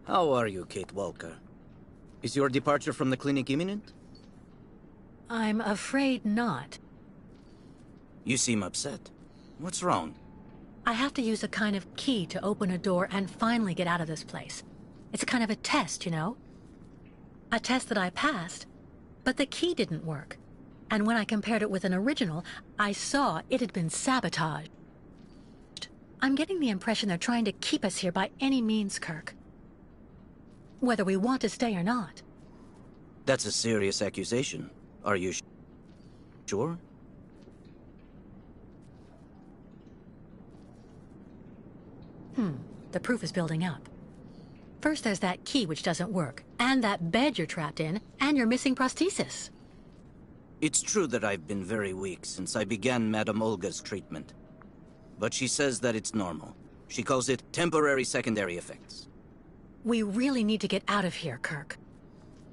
How are you, Kate Walker? Is your departure from the clinic imminent? I'm afraid not. You seem upset. What's wrong? I have to use a kind of key to open a door and finally get out of this place. It's a kind of a test, you know? A test that I passed, but the key didn't work. And when I compared it with an original, I saw it had been sabotaged. I'm getting the impression they're trying to keep us here by any means, Kirk. Whether we want to stay or not. That's a serious accusation. Are you sure? The proof is building up. First there's that key which doesn't work, and that bed you're trapped in, and your missing prosthesis. It's true that I've been very weak since I began Madame Olga's treatment. But she says that it's normal. She calls it temporary secondary effects. We really need to get out of here, Kirk.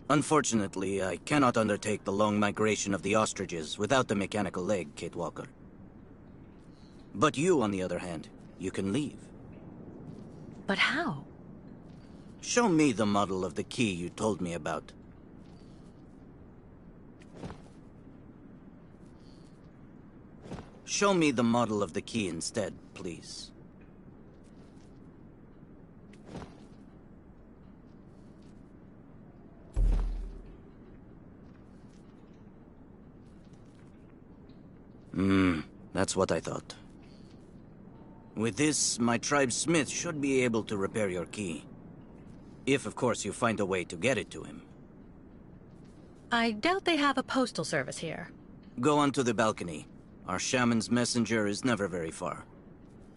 Unfortunately, I cannot undertake the long migration of the ostriches without the mechanical leg, Kate Walker. But you, on the other hand, you can leave. But how? Show me the model of the key you told me about. Show me the model of the key instead, please. That's what I thought. With this, my tribe's smith should be able to repair your key. If, of course, you find a way to get it to him. I doubt they have a postal service here. Go onto the balcony. Our shaman's messenger is never very far.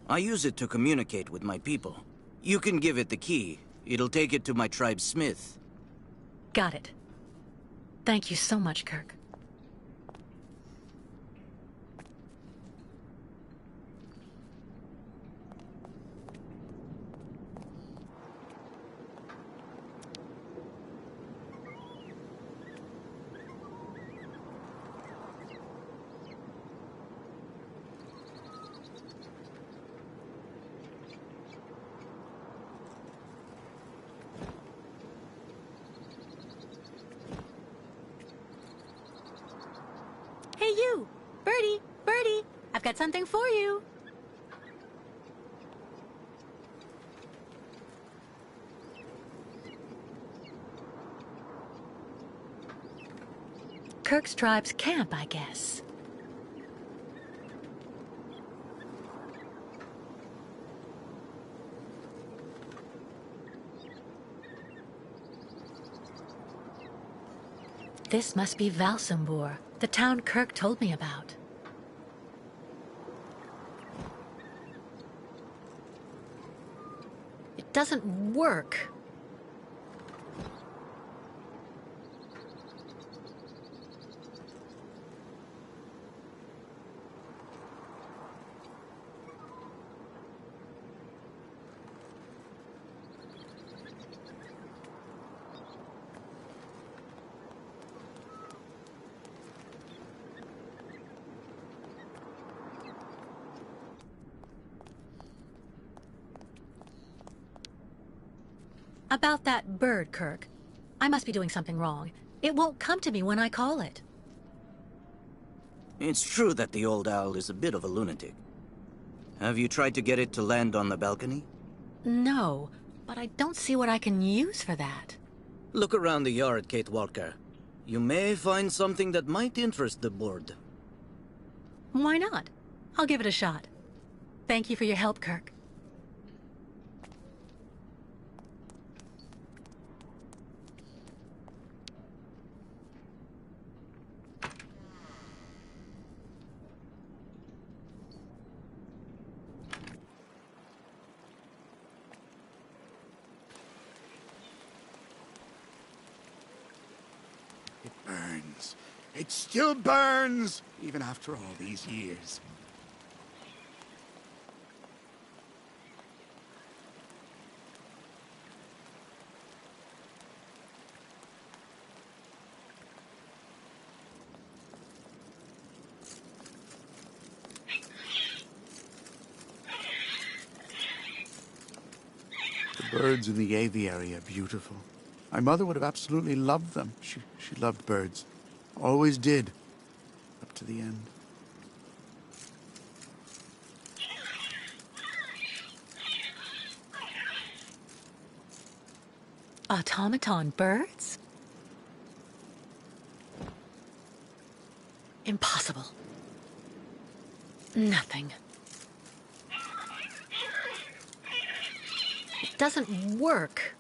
I use it to communicate with my people. You can give it the key. It'll take it to my tribe's smith. Got it. Thank you so much, Kirk. Hey you! Birdie! Birdie! I've got something for you! Kirk's tribe's camp, I guess. This must be Valsambor, the town Kirk told me about. It doesn't work. About that bird, Kirk. I must be doing something wrong. It won't come to me when I call it. It's true that the old owl is a bit of a lunatic. Have you tried to get it to land on the balcony? No, but I don't see what I can use for that. Look around the yard, Kate Walker. You may find something that might interest the board. Why not? I'll give it a shot. Thank you for your help, Kirk. It burns. It still burns, even after all these years. The The birds in the aviary are beautiful. My mother would have absolutely loved them. She loved birds. Always did. Up to the end. Automaton birds? Impossible. Nothing. It doesn't work.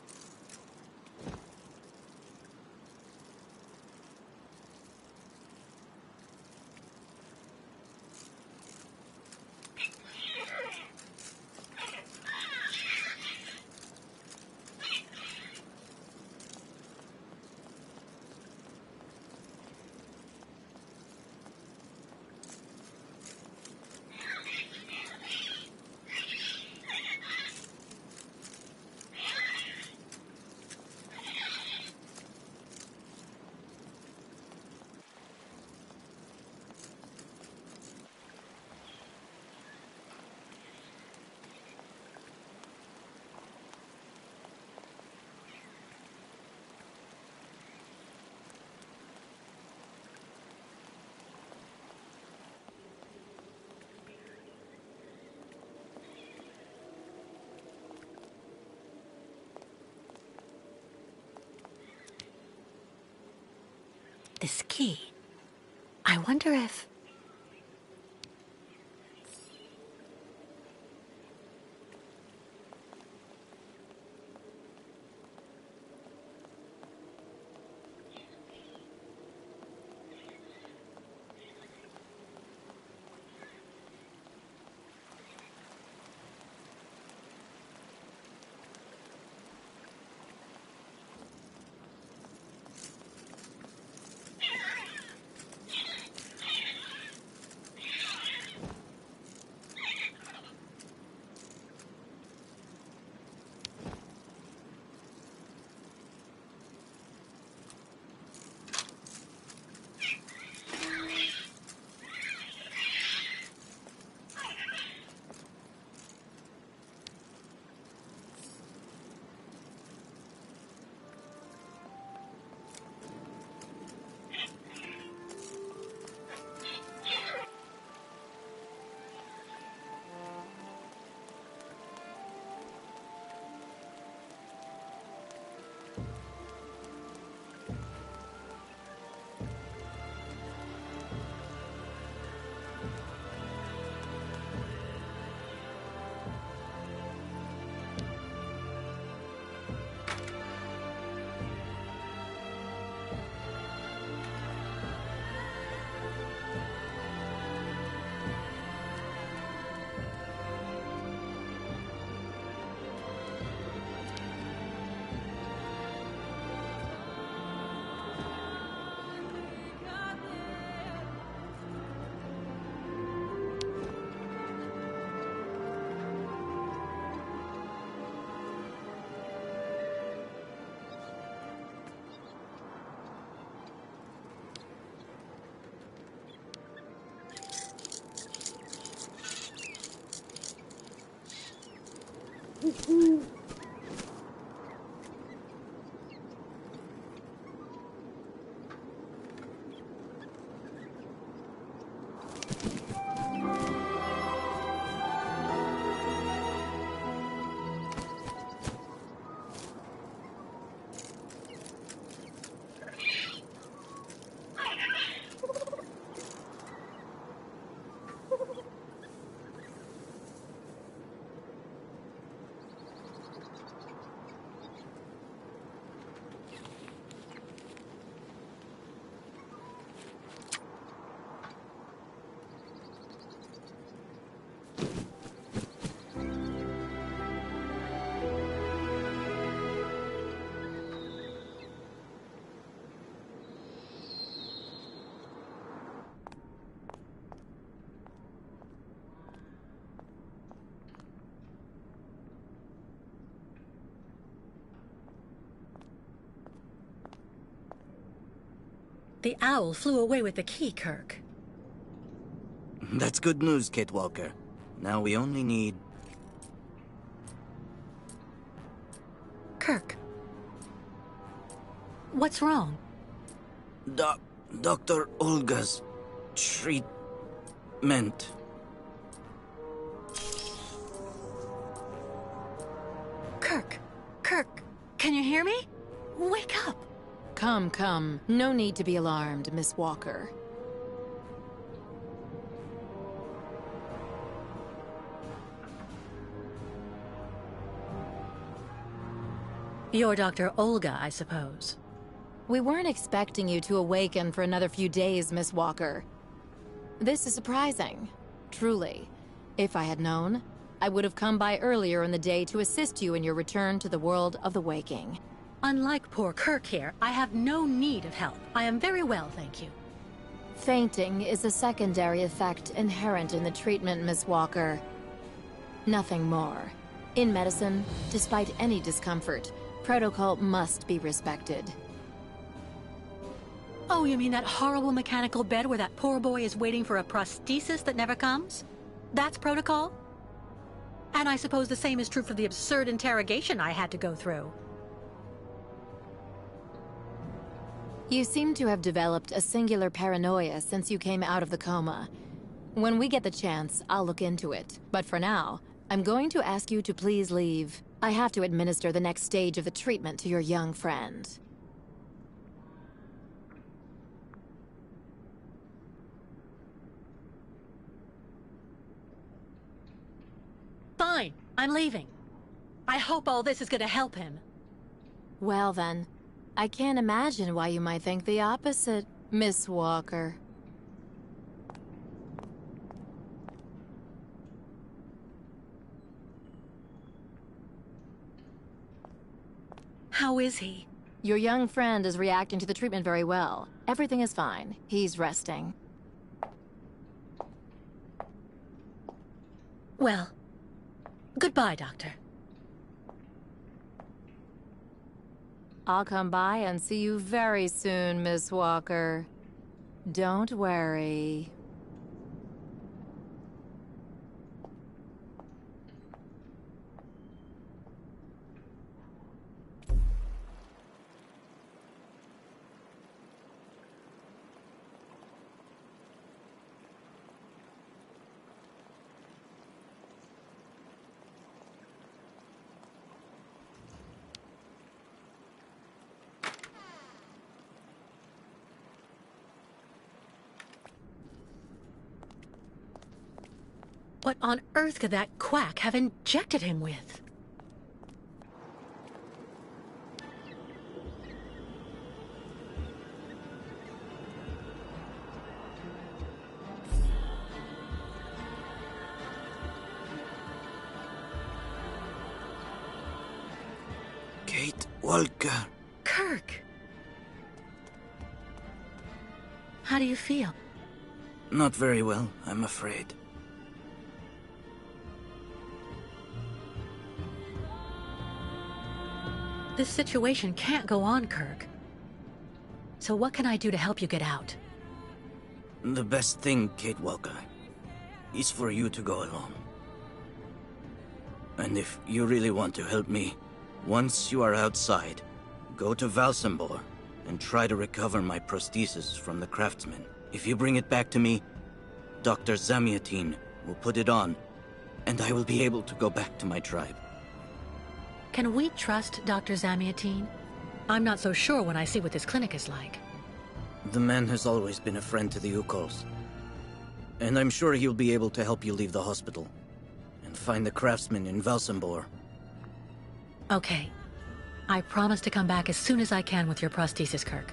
This key. I wonder if... The owl flew away with the key, Kirk. That's good news, Kate Walker. Now we only need... Kirk. What's wrong? Dr. Olga's treatment. Kirk, can you hear me? Wake up! Come. No need to be alarmed, Miss Walker. You're Dr. Olga, I suppose. We weren't expecting you to awaken for another few days, Miss Walker. This is surprising. Truly. If I had known, I would have come by earlier in the day to assist you in your return to the world of the waking. Unlike poor Kirk here, I have no need of help. I am very well, thank you. Fainting is a secondary effect inherent in the treatment, Miss Walker. Nothing more. In medicine, despite any discomfort, protocol must be respected. Oh, you mean that horrible mechanical bed where that poor boy is waiting for a prosthesis that never comes? That's protocol? And I suppose the same is true for the absurd interrogation I had to go through. You seem to have developed a singular paranoia since you came out of the coma. When we get the chance, I'll look into it. But for now, I'm going to ask you to please leave. I have to administer the next stage of the treatment to your young friend. Fine, I'm leaving. I hope all this is going to help him. Well then, I can't imagine why you might think the opposite, Miss Walker. How is he? Your young friend is reacting to the treatment very well. Everything is fine. He's resting. Well, goodbye, Doctor. I'll come by and see you very soon, Miss Walker. Don't worry. What on earth could that quack have injected him with? Kate Walker. Kirk! How do you feel? Not very well, I'm afraid. This situation can't go on, Kirk. So what can I do to help you get out? The best thing, Kate Walker, is for you to go alone. And if you really want to help me, once you are outside, go to Valsambor and try to recover my prosthesis from the craftsman. If you bring it back to me, Dr. Syberia3 will put it on, and I will be able to go back to my tribe. Can we trust Dr. Syberia3? I'm not so sure when I see what this clinic is like. The man has always been a friend to the Ukols. And I'm sure he'll be able to help you leave the hospital and find the craftsman in Valsambor. Okay. I promise to come back as soon as I can with your prosthesis, Kirk.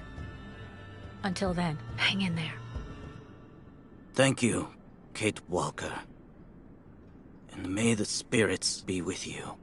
Until then, hang in there. Thank you, Kate Walker. And may the spirits be with you.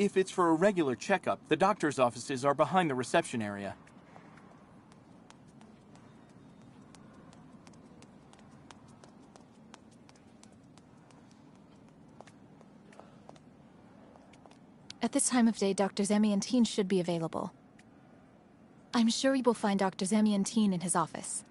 If it's for a regular checkup, the doctor's offices are behind the reception area. At this time of day, Dr. Zamiantine should be available. I'm sure you will find Dr. Zamiantine in his office.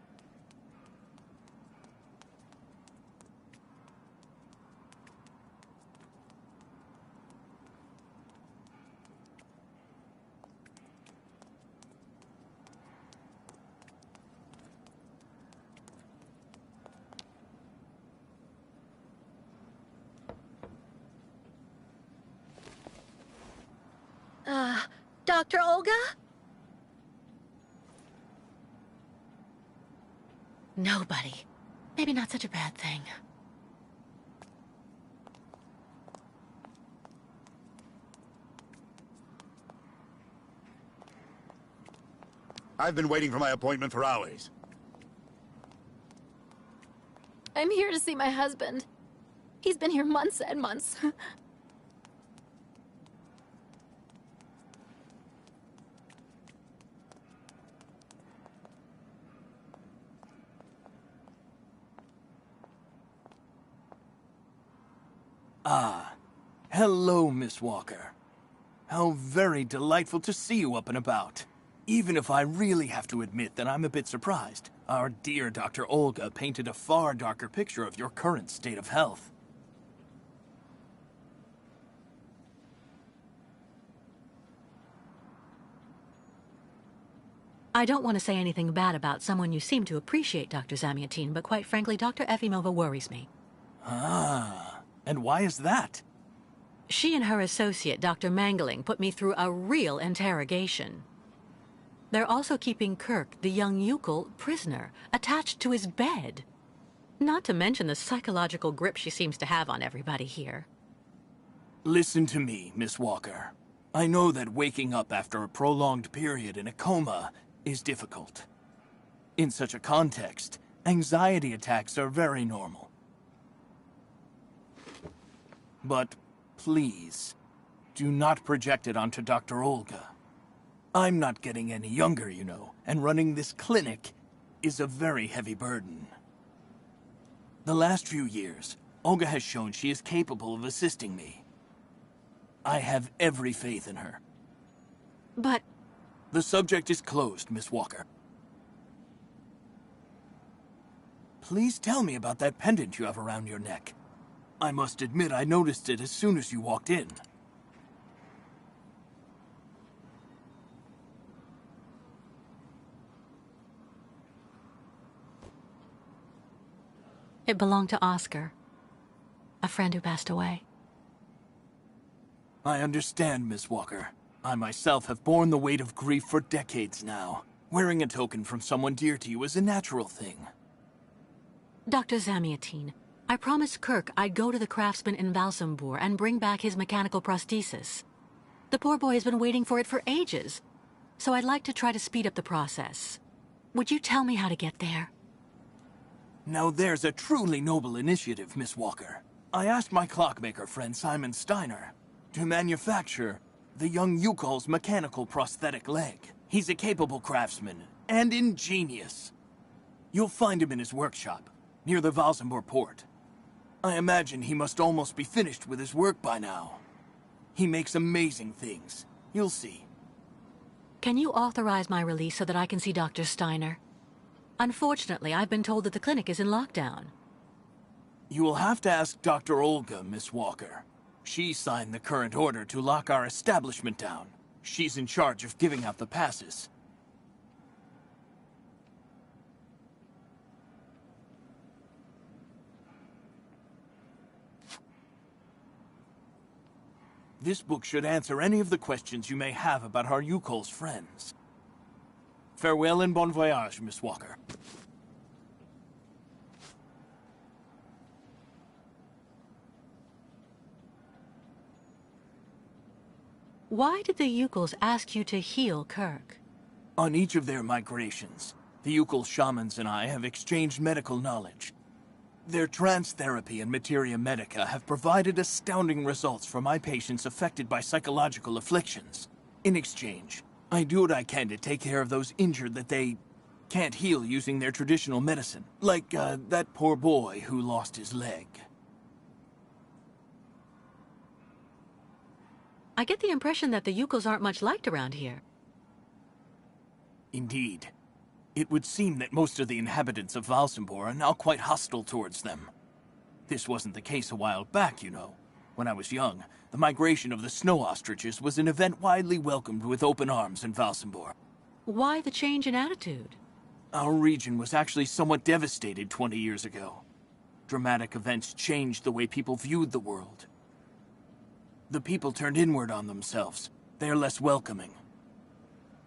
Dr. Olga? Nobody. Maybe not such a bad thing. I've been waiting for my appointment for hours. I'm here to see my husband. He's been here months and months. Ah, hello, Miss Walker. How very delightful to see you up and about. Even if I really have to admit that I'm a bit surprised, our dear Dr. Olga painted a far darker picture of your current state of health. I don't want to say anything bad about someone you seem to appreciate, Dr. Zamiantine, but quite frankly, Dr. Efimova worries me. Ah, and why is that? She and her associate, Dr. Mangling, put me through a real interrogation. They're also keeping Kirk, the young Yukol, prisoner, attached to his bed. Not to mention the psychological grip she seems to have on everybody here. Listen to me, Miss Walker. I know that waking up after a prolonged period in a coma is difficult. In such a context, anxiety attacks are very normal. But please, do not project it onto Dr. Olga. I'm not getting any younger, you know, and running this clinic is a very heavy burden. The last few years, Olga has shown she is capable of assisting me. I have every faith in her. But... The subject is closed, Miss Walker. Please tell me about that pendant you have around your neck. I must admit I noticed it as soon as you walked in. it belonged to Oscar, a friend who passed away. I understand, Miss Walker. I myself have borne the weight of grief for decades now. Wearing a token from someone dear to you is a natural thing. Dr. Zamiantine, I promised Kirk I'd go to the craftsman in Valsambur and bring back his mechanical prosthesis. The poor boy has been waiting for it for ages, so I'd like to try to speed up the process. Would you tell me how to get there? Now there's a truly noble initiative, Miss Walker. I asked my clockmaker friend Simon Steiner to manufacture the young Yukol's mechanical prosthetic leg. He's a capable craftsman and ingenious. You'll find him in his workshop, near the Valsambur port. I imagine he must almost be finished with his work by now. He makes amazing things. You'll see. Can you authorize my release so that I can see Dr. Steiner? Unfortunately, I've been told that the clinic is in lockdown. You will have to ask Dr. Olga, Miss Walker. She signed the current order to lock our establishment down. She's in charge of giving out the passes. This book should answer any of the questions you may have about our Yukol's friends. Farewell and bon voyage, Miss Walker. Why did the Yukols ask you to heal Kirk? On each of their migrations, the Yukol shamans and I have exchanged medical knowledge. Their trance therapy and materia medica have provided astounding results for my patients affected by psychological afflictions. In exchange, I do what I can to take care of those injured that they can't heal using their traditional medicine. Like, that poor boy who lost his leg. I get the impression that the Yukos aren't much liked around here. Indeed. It would seem that most of the inhabitants of Valsimbor are now quite hostile towards them. This wasn't the case a while back, you know. When I was young, the migration of the snow ostriches was an event widely welcomed with open arms in Valsimbor. Why the change in attitude? Our region was actually somewhat devastated 20 years ago. Dramatic events changed the way people viewed the world. The people turned inward on themselves. They are less welcoming.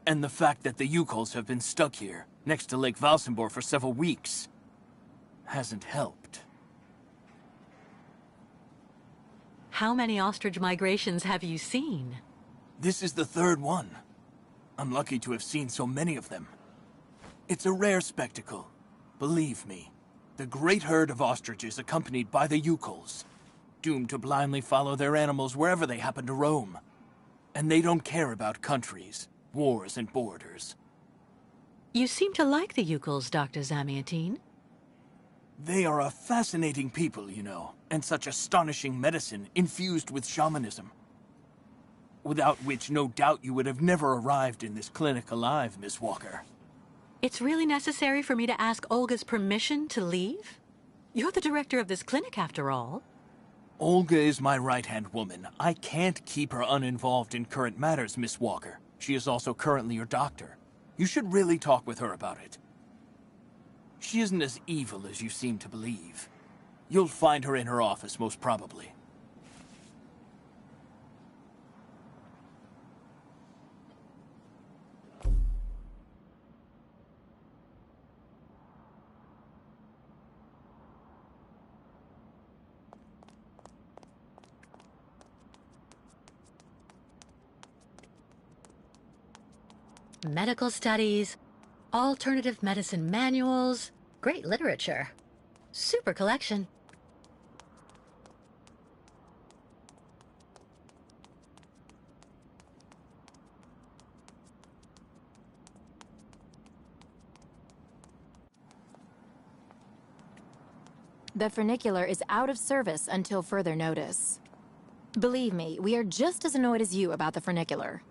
And the fact that the Yukols have been stuck here, next to Lake Valsimbor for several weeks, hasn't helped. How many ostrich migrations have you seen? This is the third one. I'm lucky to have seen so many of them. It's a rare spectacle. Believe me, the great herd of ostriches accompanied by the Yukols, doomed to blindly follow their animals wherever they happen to roam. And they don't care about countries, wars, and borders. You seem to like the Yukols, Dr. Zamiatine. They are a fascinating people, you know, and such astonishing medicine infused with shamanism. Without which, no doubt you would have never arrived in this clinic alive, Miss Walker. It's really necessary for me to ask Olga's permission to leave? You're the director of this clinic, after all. Olga is my right-hand woman. I can't keep her uninvolved in current matters, Miss Walker. She is also currently your doctor. You should really talk with her about it. She isn't as evil as you seem to believe. You'll find her in her office, most probably. Medical studies, alternative medicine manuals, great literature. Super collection. The funicular is out of service until further notice. Believe me, we are just as annoyed as you about the funicular.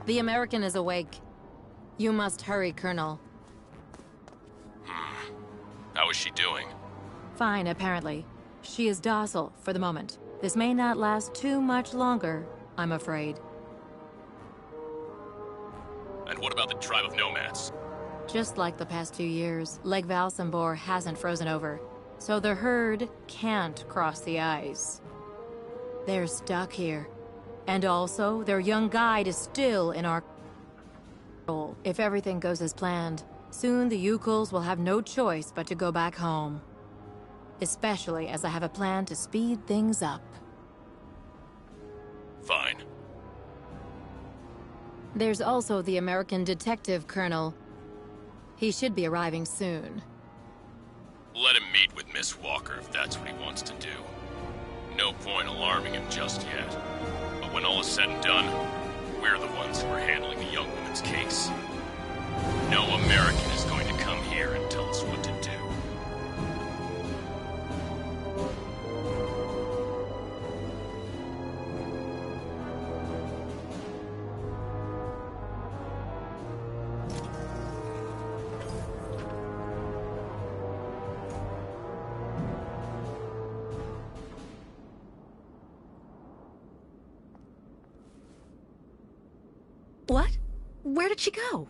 The American is awake. You must hurry, Colonel. How is she doing? Fine, apparently. She is docile for the moment. This may not last too much longer, I'm afraid. And what about the tribe of nomads? Just like the past 2 years, Lake Valsimbor hasn't frozen over, so the herd can't cross the ice. They're stuck here. And also, their young guide is still in our control. If everything goes as planned, soon the Yukols will have no choice but to go back home. Especially as I have a plan to speed things up. Fine. There's also the American detective, Colonel. He should be arriving soon. Let him meet with Miss Walker if that's what he wants to do. No point alarming him just yet. But when all is said and done, we're the ones who are handling the young woman's case. No American is going to come here and tell us what to do. What? Where did she go?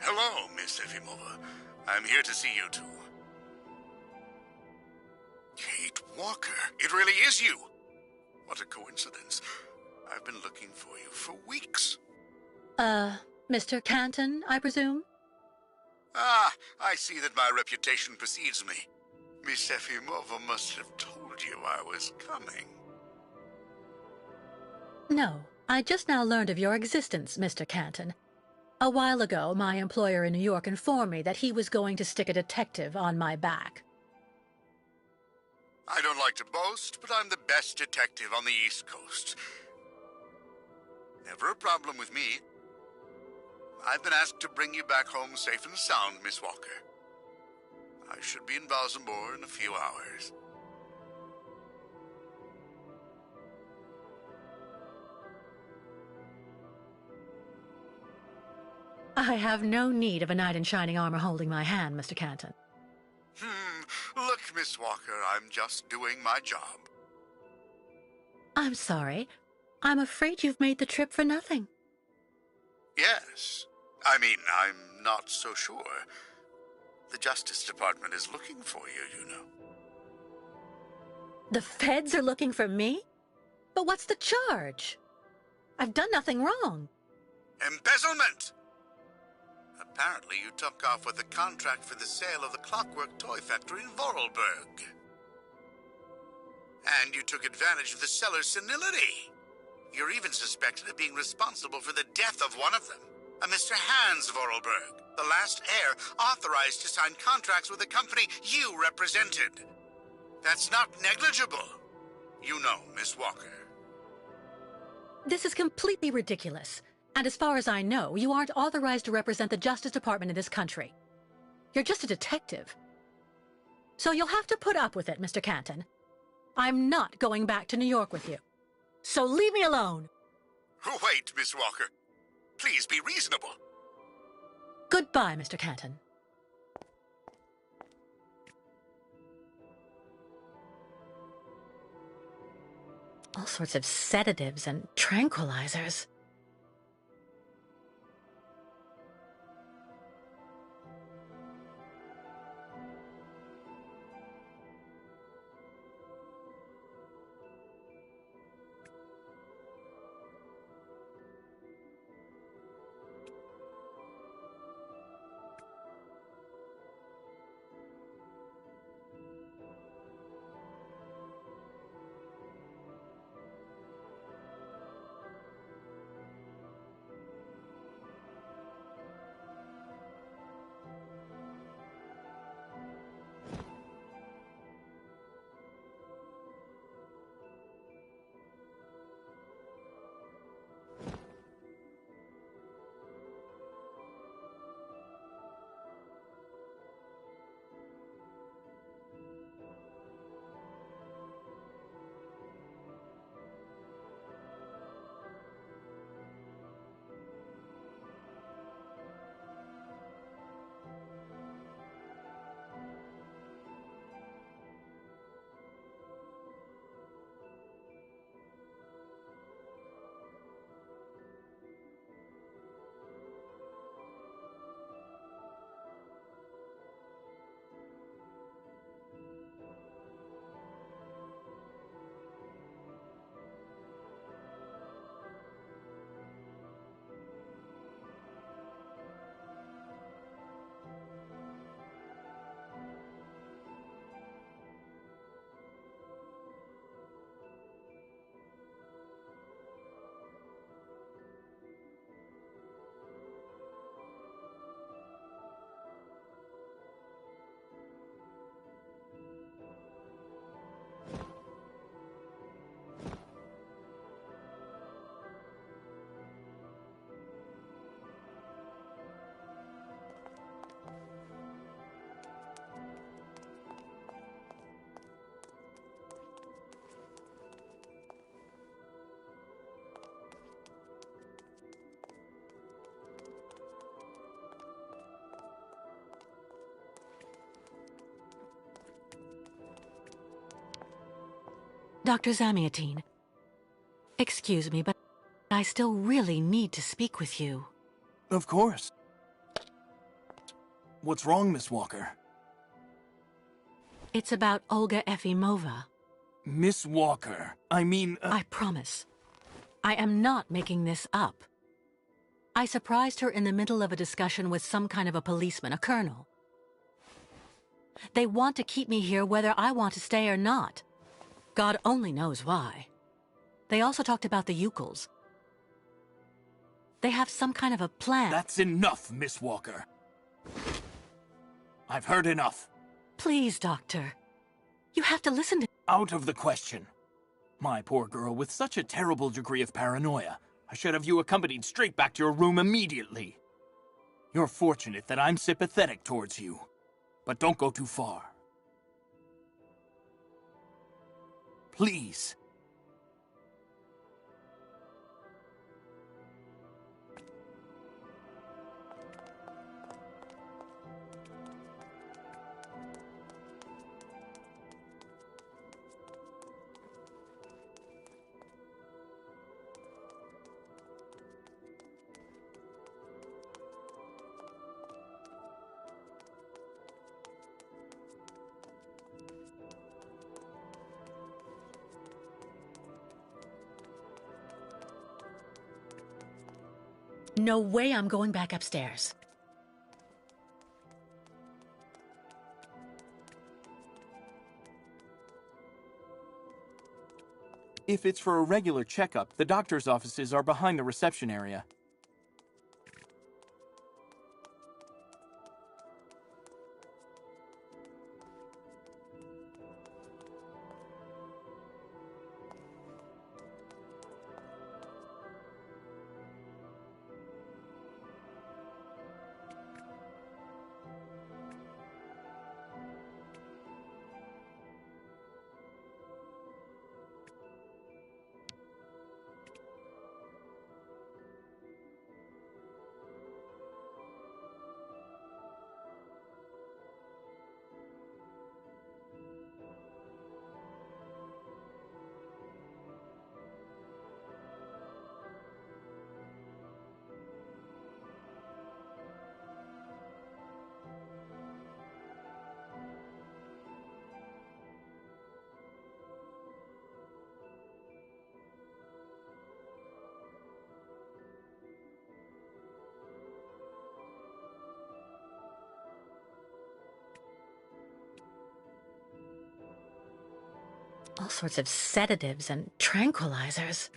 Hello, Miss Efimova. I'm here to see you too. Kate Walker, it really is you. What a coincidence. I've been looking for you for weeks. Mr. Canton, I presume? Ah, I see that my reputation precedes me. Miss Efimova must have told you I was coming. No, I just now learned of your existence, Mr. Canton. A while ago, my employer in New York informed me that he was going to stick a detective on my back. I don't like to boast, but I'm the best detective on the East Coast. Never a problem with me. I've been asked to bring you back home safe and sound, Miss Walker. I should be in Balsambor in a few hours. I have no need of a knight in shining armor holding my hand, Mr. Canton. Look, Miss Walker, I'm just doing my job. I'm sorry. I'm afraid you've made the trip for nothing. Yes. I mean, I'm not so sure. The Justice Department is looking for you, you know. The feds are looking for me? But what's the charge? I've done nothing wrong. Embezzlement! Apparently you took off with a contract for the sale of the Clockwork Toy Factory in Vorarlberg. And you took advantage of the seller's senility. You're even suspected of being responsible for the death of one of them, a Mr. Hans Vorarlberg, the last heir authorized to sign contracts with the company you represented. That's not negligible. You know, Miss Walker. This is completely ridiculous. And as far as I know, you aren't authorized to represent the Justice Department in this country. You're just a detective. So you'll have to put up with it, Mr. Canton. I'm not going back to New York with you. So leave me alone. Wait, Miss Walker. Please be reasonable. Goodbye, Mr. Canton. All sorts of sedatives and tranquilizers. Dr. Syberia3, excuse me, but I still really need to speak with you. Of course. What's wrong, Miss Walker? It's about Olga Efimova. Miss Walker, I mean... I promise. I am not making this up. I surprised her in the middle of a discussion with some kind of a policeman, a colonel. They want to keep me here whether I want to stay or not. God only knows why. They also talked about the Ukals. They have some kind of a plan. That's enough, Miss Walker. I've heard enough. Please, Doctor. You have to listen to... Out of the question. My poor girl, with such a terrible degree of paranoia, I should have you accompanied straight back to your room immediately. You're fortunate that I'm sympathetic towards you. But don't go too far. Please. No way I'm going back upstairs. If it's for a regular checkup, the doctor's offices are behind the reception area. All sorts of sedatives and tranquilizers.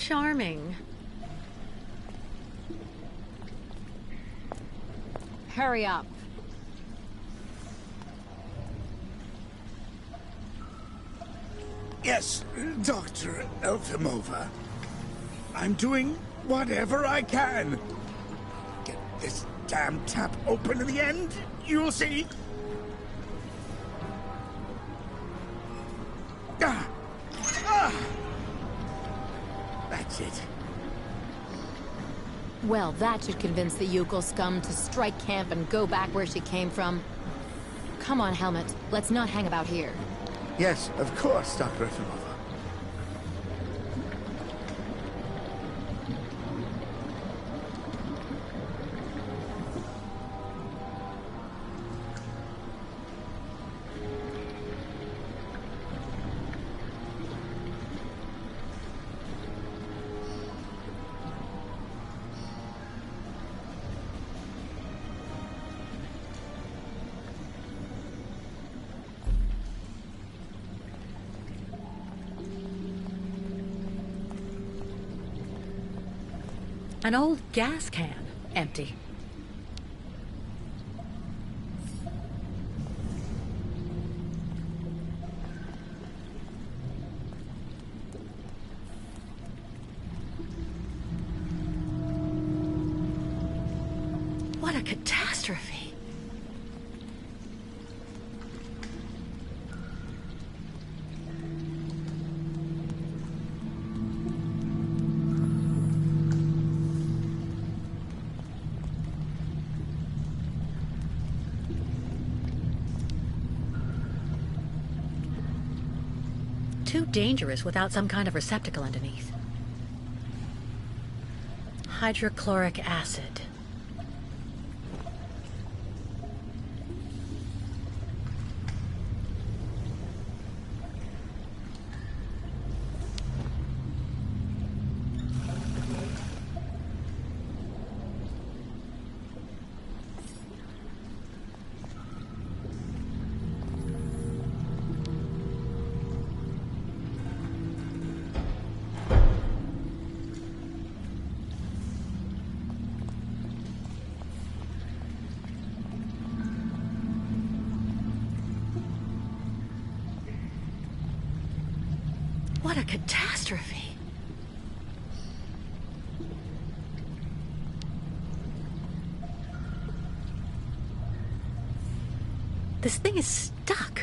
charming. Hurry up. Yes, Dr. Elfimova. I'm doing whatever I can. Get this damn tap open in the end, you'll see. Ah! Ah! That's it. Well, that should convince the Yukol scum to strike camp and go back where she came from. Come on, Helmet. Let's not hang about here. Yes, of course, Dr. Efimova. An old gas can, empty. What a catastrophe! Too dangerous without some kind of receptacle underneath. Hydrochloric acid. What a catastrophe! This thing is stuck.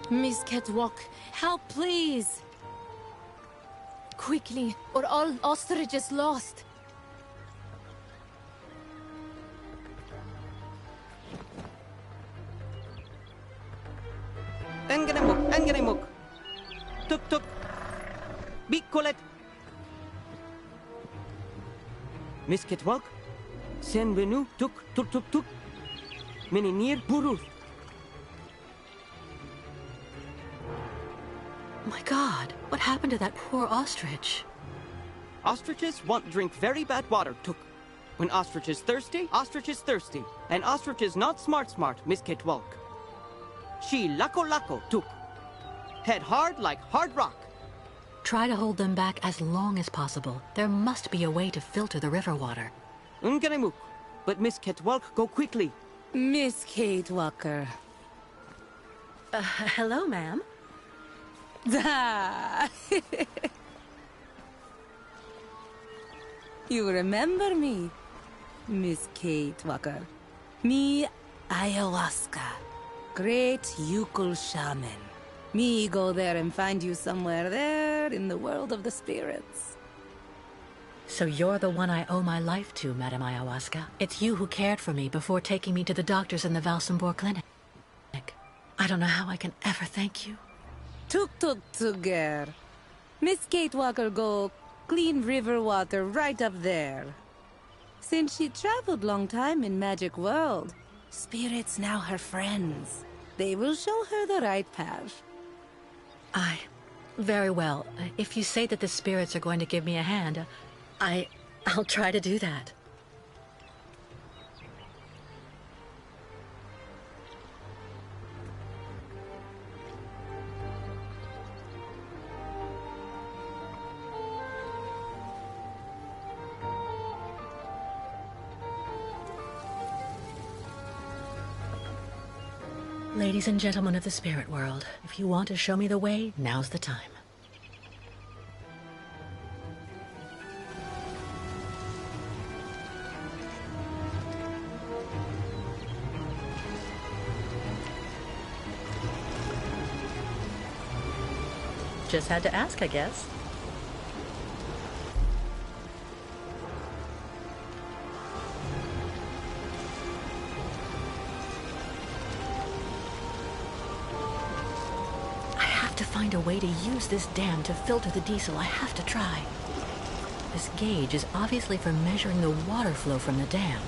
Miss Catwalk, help please! Quickly, or all ostrich is lost. Enganimuk. Tuk. Bikulet. Miss Catwalk, sen venu tuk. Meninir burur. My God, what happened to that poor ostrich? Ostriches want drink very bad water, tuk. When ostrich is thirsty, And ostrich is not smart, Miss Catwalk. She lako, tuk. Head hard like hard rock. Try to hold them back as long as possible. There must be a way to filter the river water. Unganimuk, but Miss Catwalk go quickly. Miss Kate Walker. Hello, ma'am. You remember me, Miss Kate Walker. Me, ayahuasca. Great Yukul shaman. Me go there and find you somewhere there in the world of the spirits. So you're the one I owe my life to, Madame Ayahuasca. It's you who cared for me before taking me to the doctors in the Valsambor clinic. I don't know how I can ever thank you. Tuk girl. Miss Kate Walker go clean river water right up there. Since she traveled long time in magic world, spirits now her friends. They will show her the right path. Very well. If you say that the spirits are going to give me a hand, I'll try to do that. Ladies and gentlemen of the spirit world, if you want to show me the way, now's the time. Just had to ask, I guess. To find a way to use this dam to filter the diesel. I have to try. This gauge is obviously for measuring the water flow from the dam.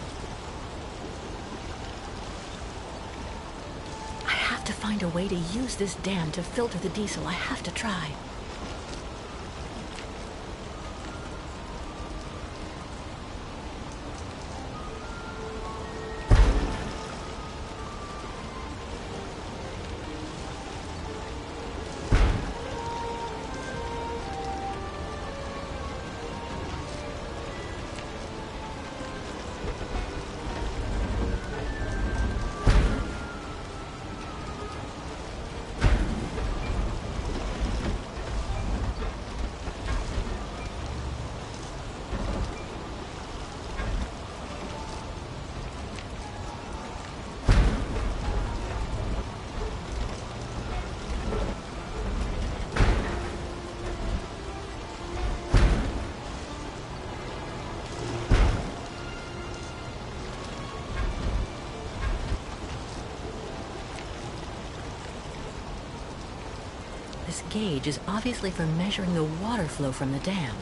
I have to find a way to use this dam to filter the diesel. I have to try. This gauge is obviously for measuring the water flow from the dam.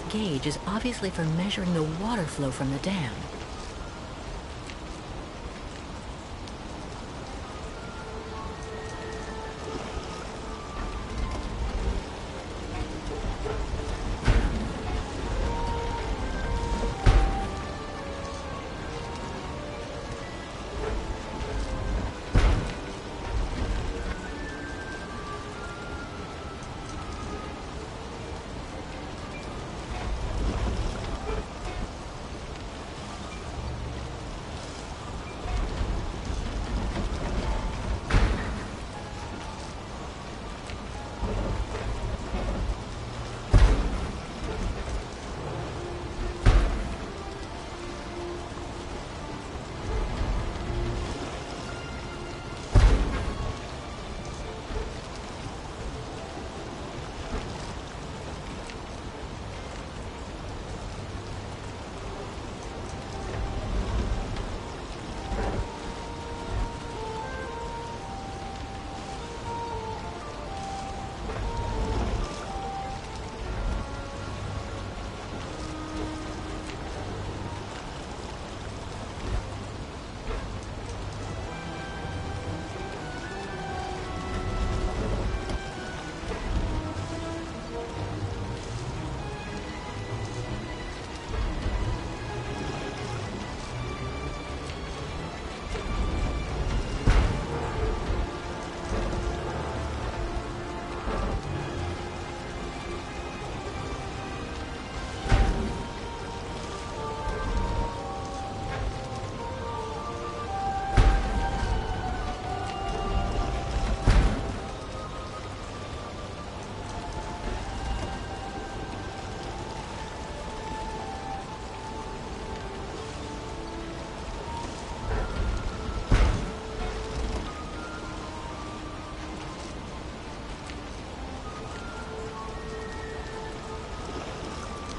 gauge is obviously for measuring the water flow from the dam.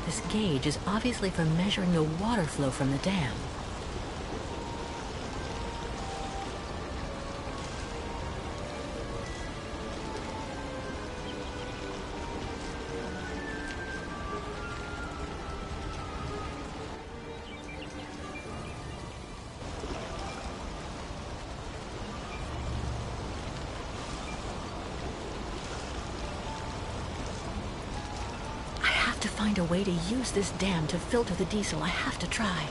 This gauge is obviously for measuring the water flow from the dam. To find a way to use this dam to filter the diesel. I have to try.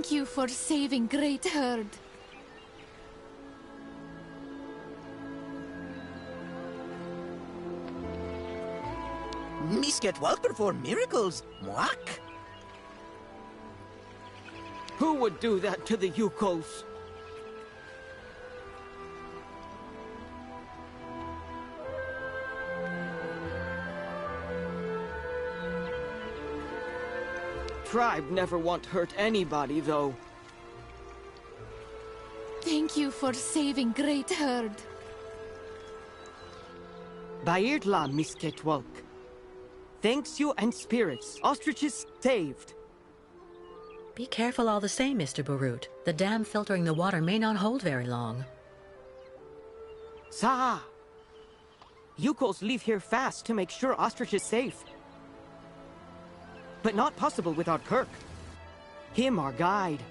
Thank you for saving Great Herd. Misket Walker for miracles. Mwak. Who would do that to the Yukos? Tribe never want hurt anybody, though. Thank you for saving Great Herd. Bairtla Misketwalk. Thanks you and spirits. Ostriches saved. Be careful all the same, Mr. Barut. The dam filtering the water may not hold very long. Sa! Yukos leave here fast to make sure Ostrich is safe. But not possible without Kirk. Him our guide.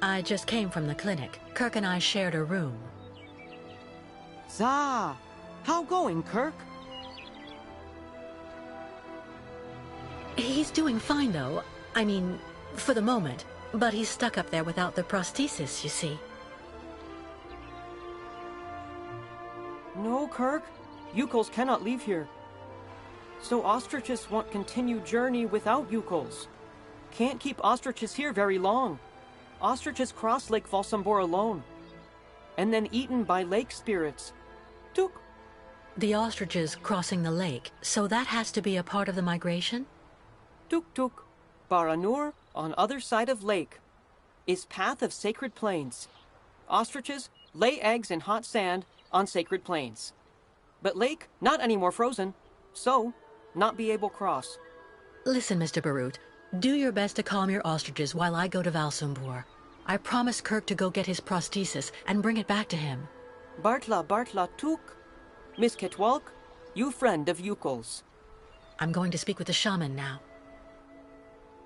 I just came from the clinic. Kirk and I shared a room. Sa! How going, Kirk? He's doing fine, though. I mean, for the moment. But he's stuck up there without the prosthesis, you see. No, Kirk. Yukos cannot leave here. So Ostriches won't continue journey without Yukos. Can't keep Ostriches here very long. Ostriches cross Lake Valsambor alone. And then eaten by lake spirits. Tuk. The ostriches crossing the lake, so that has to be a part of the migration? Tuk Tuk. Baranur, on other side of lake, is path of sacred plains. Ostriches lay eggs in hot sand on sacred plains. But lake, not anymore frozen, so not be able cross. Listen, Mr. Barut, do your best to calm your ostriches while I go to Valsambor. I promised Kirk to go get his prosthesis and bring it back to him. Bartla Tuk. Miss Ketwalk, you friend of Yukos. I'm going to speak with the shaman now.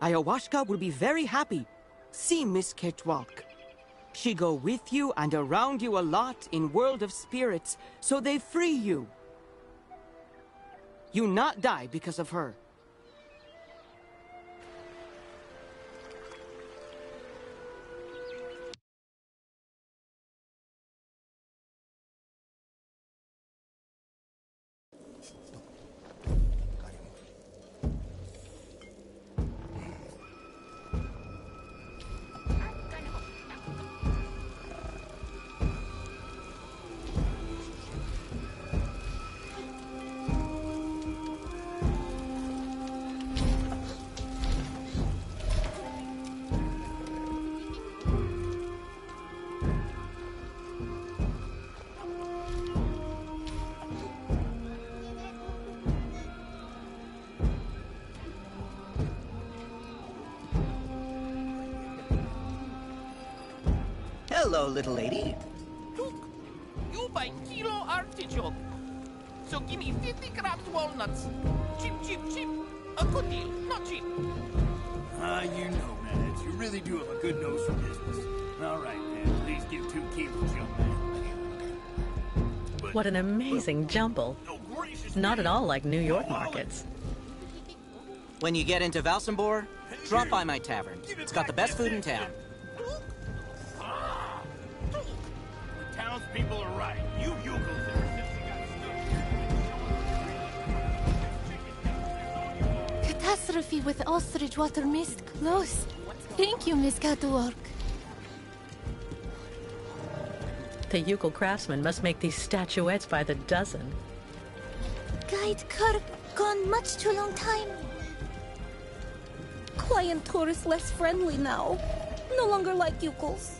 Ayahuasca will be very happy. See Miss Ketwalk. She go with you and around you a lot in world of spirits, so they free you. You not die because of her. Hello, little lady. Look, you buy kilo artichoke. So give me 50 grams walnuts. Cheap, cheap, cheap. A good deal, not cheap. You know, man, you really do have a good nose for business. All right, man, please give 2 kilos, young man. What an amazing jumble. Not at all like New York markets. When you get into Valsambor, drop by my tavern. It's got the best food in town. The townspeople are right. You yokels Catastrophe with ostrich water mist close. Thank you, Miss Catwalk. The Yukol craftsmen must make these statuettes by the dozen. Guide Kirk, gone much too long time. Quiet tourists less friendly now. No longer like Yukols.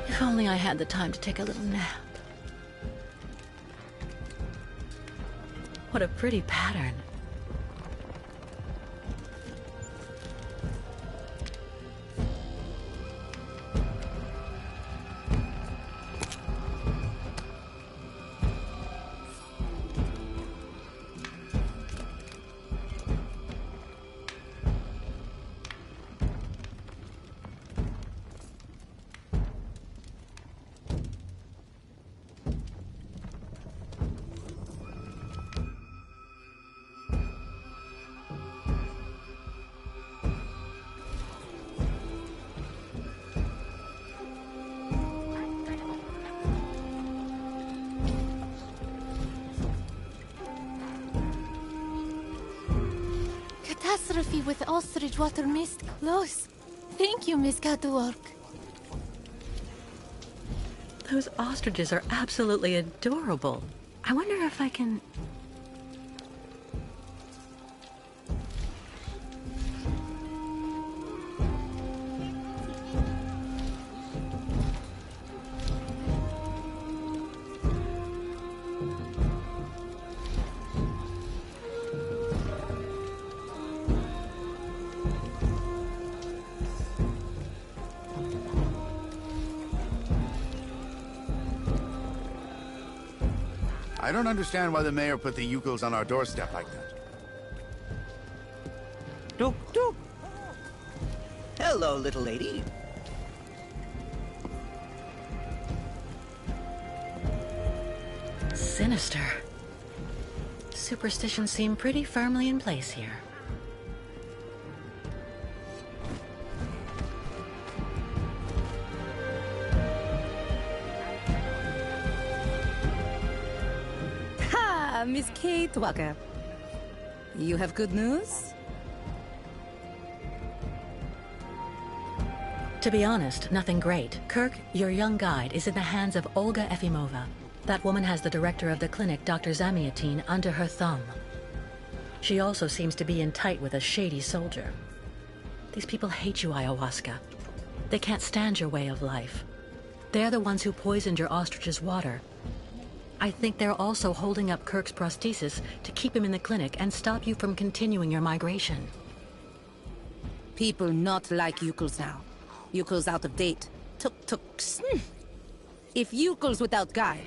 If only I had the time to take a little nap. What a pretty pattern. catastrophe with ostrich water mist close. Thank you, Miss Catwalk. Those ostriches are absolutely adorable. I wonder if I can... I don't understand why the mayor put the Yukos on our doorstep like that. Tuk tuk. Hello, little lady. Sinister. Superstitions seem pretty firmly in place here. Ha, Miss Kate Walker. You have good news? To be honest, nothing great. Kirk, your young guide, is in the hands of Olga Efimova. That woman has the director of the clinic, Dr. Syberia3, under her thumb. She also seems to be in tight with a shady soldier. These people hate you, Ayahuasca. They can't stand your way of life. They're the ones who poisoned your ostrich's water. I think they're also holding up Kirk's prosthesis to keep him in the clinic and stop you from continuing your migration. People not like Yukos now. Yukos out of date. Tuk-tuks. If Yukos without guide,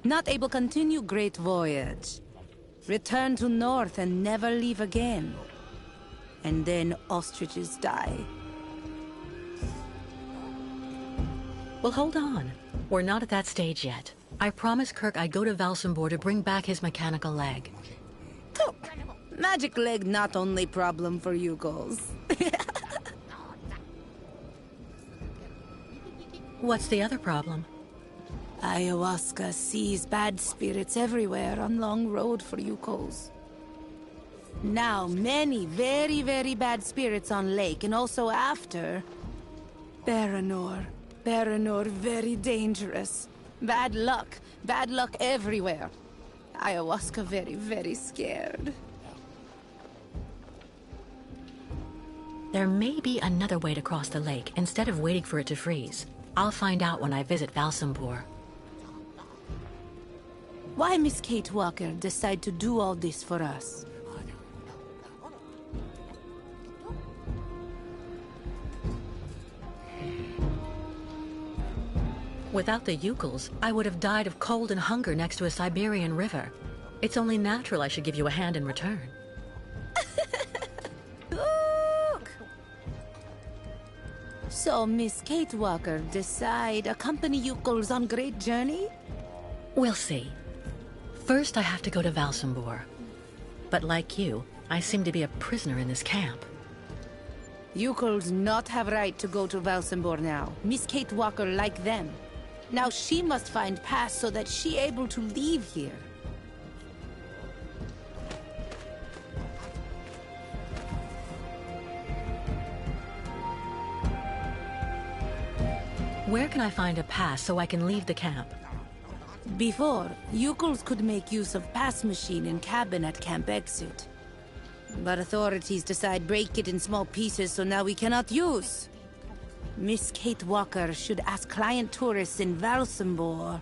not able continue great voyage. Return to north and never leave again. And then ostriches die. Well, hold on. We're not at that stage yet. I promised Kirk I'd go to Valsambor to bring back his mechanical leg. Tuk. Magic leg not only problem for Yukos. What's the other problem? Ayahuasca sees bad spirits everywhere on long road for Yukos. Now many very, very bad spirits on lake and also after. Baranor. Baranor very dangerous. Bad luck everywhere. Ayahuasca very, very scared. There may be another way to cross the lake instead of waiting for it to freeze. I'll find out when I visit Valsambor. Why Miss Kate Walker decide to do all this for us? Without the Yukos, I would have died of cold and hunger next to a Siberian river. It's only natural I should give you a hand in return. Look! So Miss Kate Walker decide accompany Yukos on great journey? We'll see. First, I have to go to Valsambor. But like you, I seem to be a prisoner in this camp. Yukos not have right to go to Valsambor now. Miss Kate Walker like them. Now she must find pass so that she able to leave here. Where can I find a pass so I can leave the camp? Before, Yukos could make use of pass machine in cabin at camp exit. But authorities decide break it in small pieces, so now we cannot use. Miss Kate Walker should ask client tourists in Valsambor.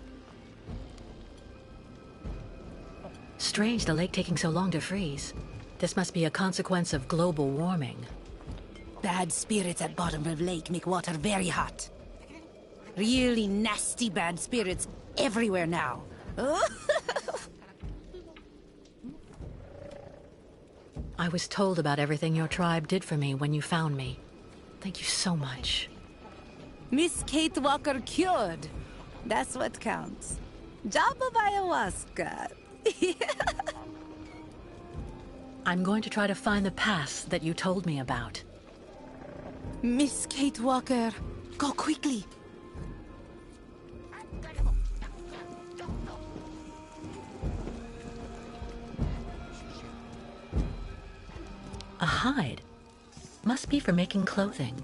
Strange the lake taking so long to freeze. This must be a consequence of global warming. Bad spirits at bottom of lake make water very hot. Really nasty bad spirits everywhere now. I was told about everything your tribe did for me when you found me. Thank you so much. Miss Kate Walker cured. That's what counts. Job of ayahuasca. I'm going to try to find the pass that you told me about. Miss Kate Walker, go quickly. A hide. Must be for making clothing.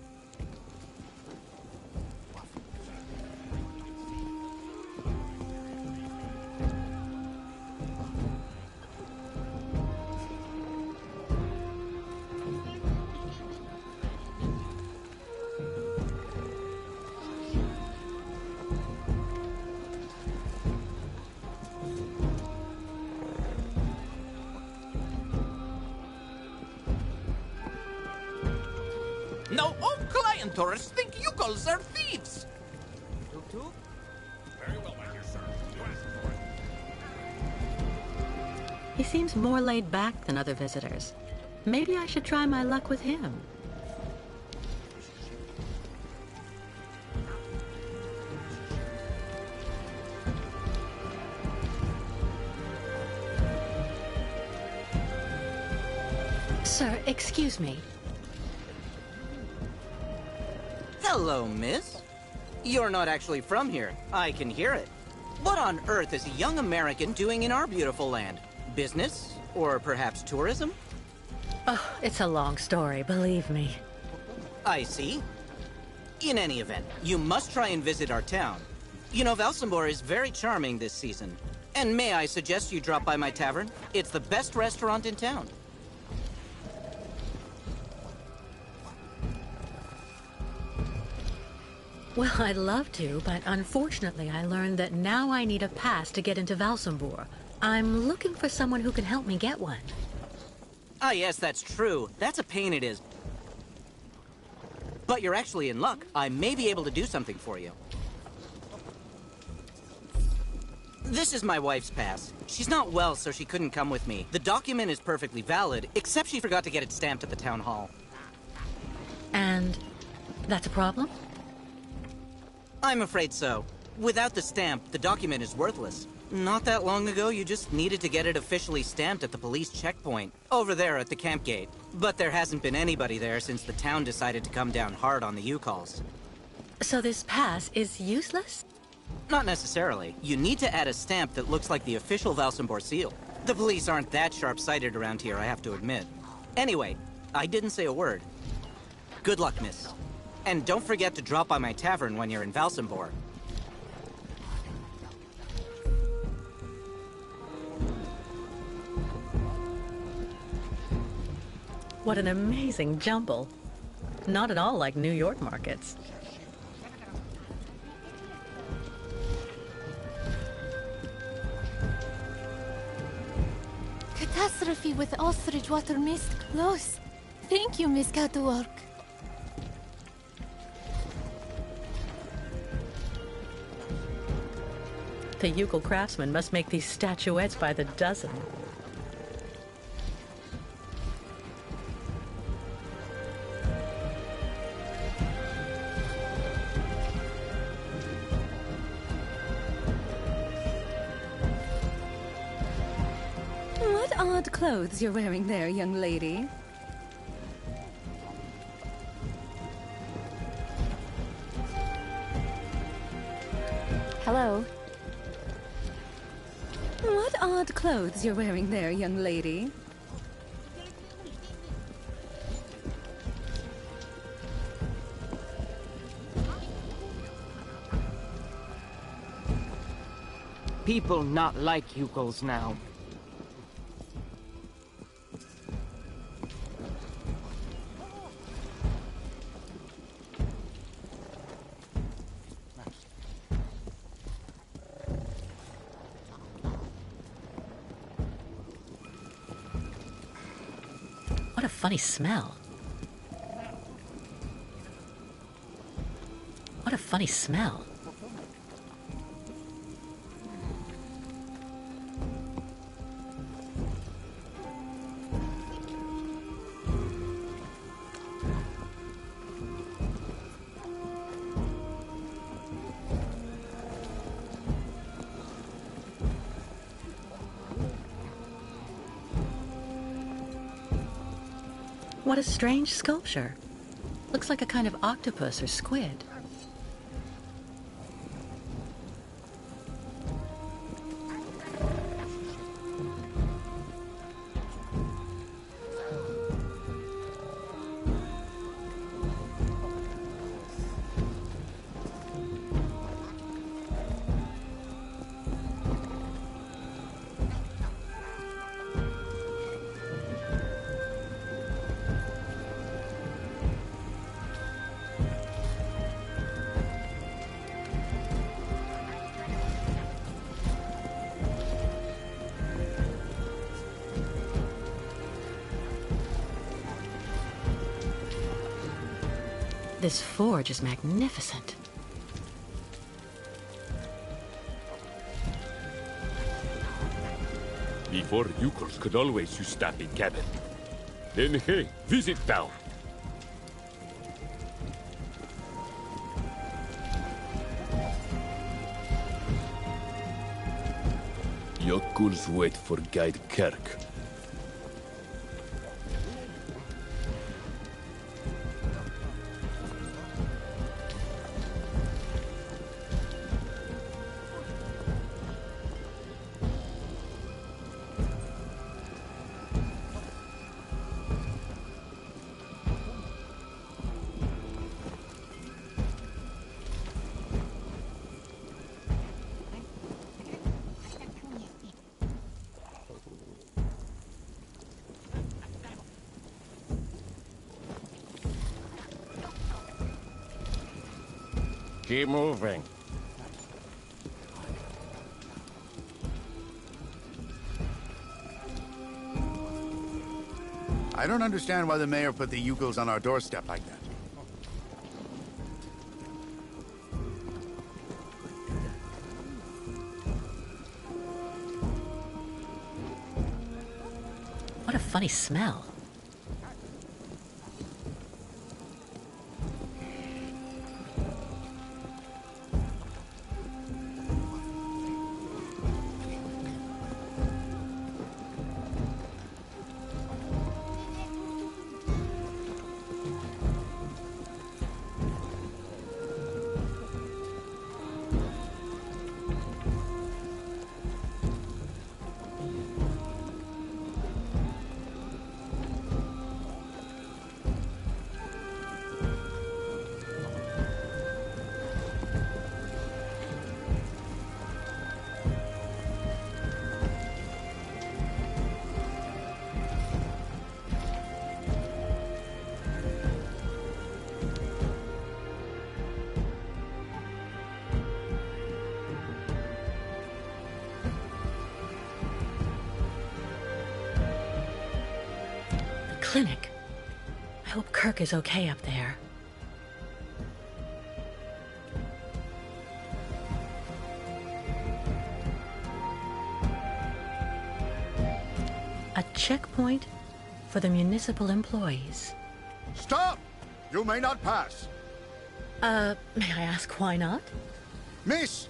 Now all client tourists think Yukos are thieves. Tuk-tuk? Very well, my dear sir. You asked for it. He seems more laid back than other visitors. Maybe I should try my luck with him. Sir, excuse me. Hello, miss. You're not actually from here. I can hear it. What on earth is a young American doing in our beautiful land? Business? Or perhaps tourism? Oh, it's a long story, believe me. I see. In any event, you must try and visit our town. You know, Valsambor is very charming this season. And may I suggest you drop by my tavern? It's the best restaurant in town. Well, I'd love to, but unfortunately I learned that now I need a pass to get into Valsambor. I'm looking for someone who can help me get one. Ah, yes, that's true. That's a pain it is. But you're actually in luck. I may be able to do something for you. This is my wife's pass. She's not well, so she couldn't come with me. The document is perfectly valid, except she forgot to get it stamped at the town hall. And that's a problem? I'm afraid so. Without the stamp, the document is worthless. Not that long ago, you just needed to get it officially stamped at the police checkpoint, over there at the camp gate. But there hasn't been anybody there since the town decided to come down hard on the U-calls. So this pass is useless? Not necessarily. You need to add a stamp that looks like the official Valsambor seal. The police aren't that sharp-sighted around here, I have to admit. Anyway, I didn't say a word. Good luck, miss. And don't forget to drop by my tavern when you're in Valsambor. What an amazing jumble. Not at all like New York markets. Catastrophe with ostrich water mist close. Thank you, Miss Catwalk. The Yukol craftsmen must make these statuettes by the dozen. What odd clothes you're wearing there, young lady. Hello. What odd clothes you're wearing there, young lady. People not like Yukos now. What a funny smell. What a funny smell. What a strange sculpture. Looks like a kind of octopus or squid. This forge is magnificent. Before Yukos could always use stamping cabin. Then hey, visit town. Yokuls wait for Guide Kirk. Keep moving. I don't understand why the mayor put the Yukos on our doorstep like that. What a funny smell. Clinic. I hope Kirk is okay up there. A checkpoint for the municipal employees. Stop! You may not pass. May I ask why not? Miss,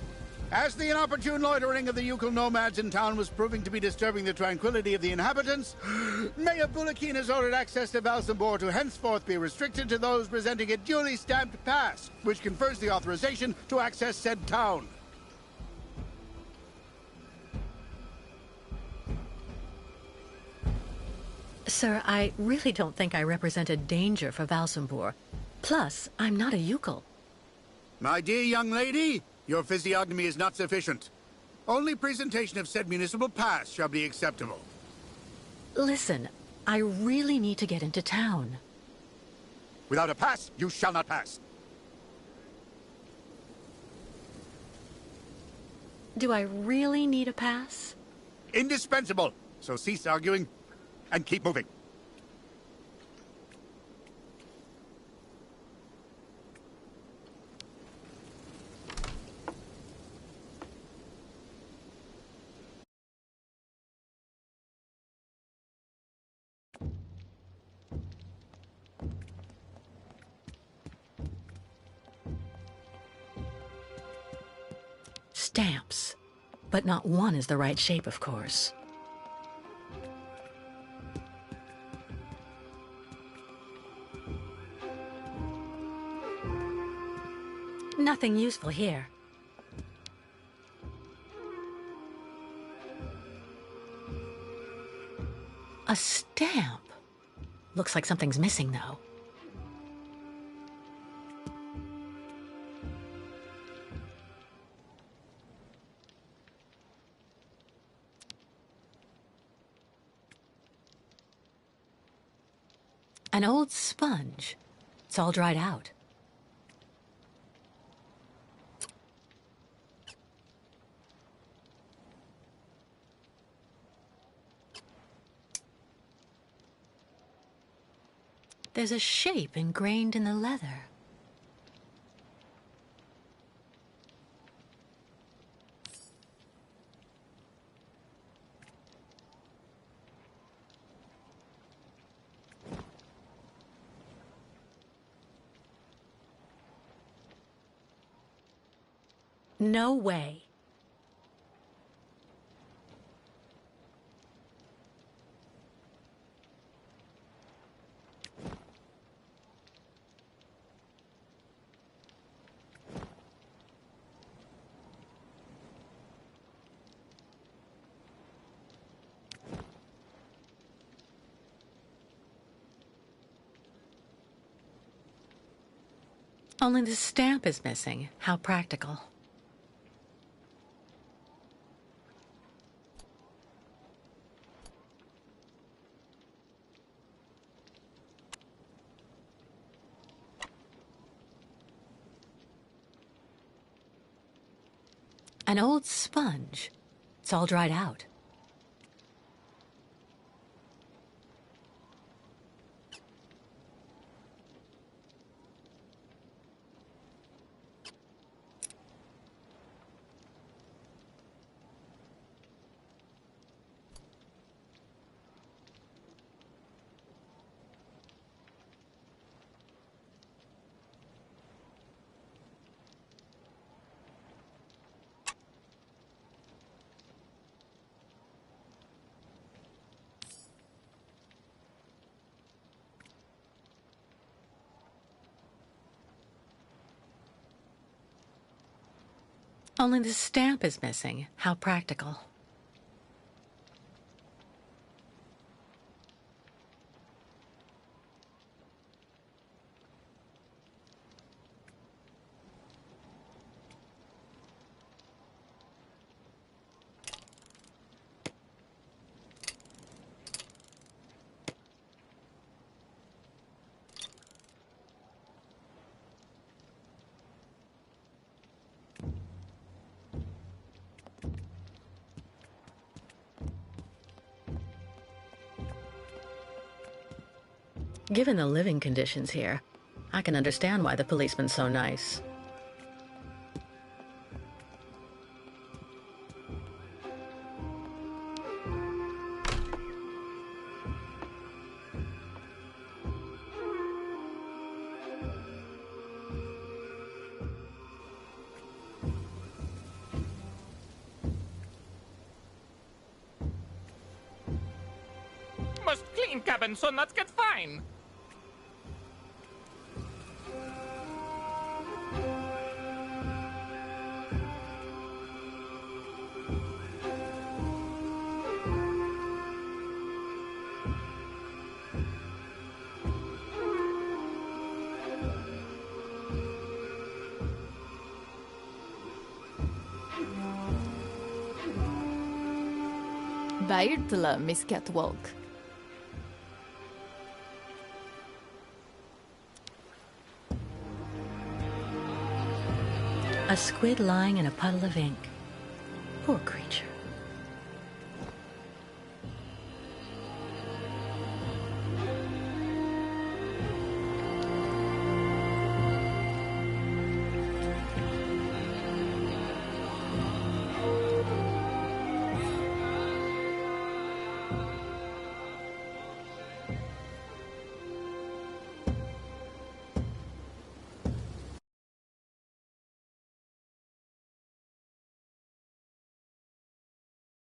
as the inopportune loitering of the Yukon nomads in town was proving to be disturbing the tranquility of the inhabitants, Mayor Bulakin has ordered access to Valsambor to henceforth be restricted to those presenting a duly stamped pass, which confers the authorization to access said town. Sir, I really don't think I represent a danger for Valsambor. Plus, I'm not a Yukol. My dear young lady, your physiognomy is not sufficient. Only presentation of said municipal pass shall be acceptable. Listen, I really need to get into town. Without a pass, you shall not pass. Do I really need a pass? Indispensable. So cease arguing and keep moving. Stamps. But not one is the right shape, of course. Nothing useful here. A stamp. Looks like something's missing, though. An old sponge. It's all dried out. There's a shape ingrained in the leather. No way. Only the stamp is missing. How practical. An old sponge. It's all dried out. Only the stamp is missing. How practical. Given the living conditions here, I can understand why the policeman's so nice. Must clean cabin so nuts get fine. Bairtla, Miss Catwalk. A squid lying in a puddle of ink. Poor creature.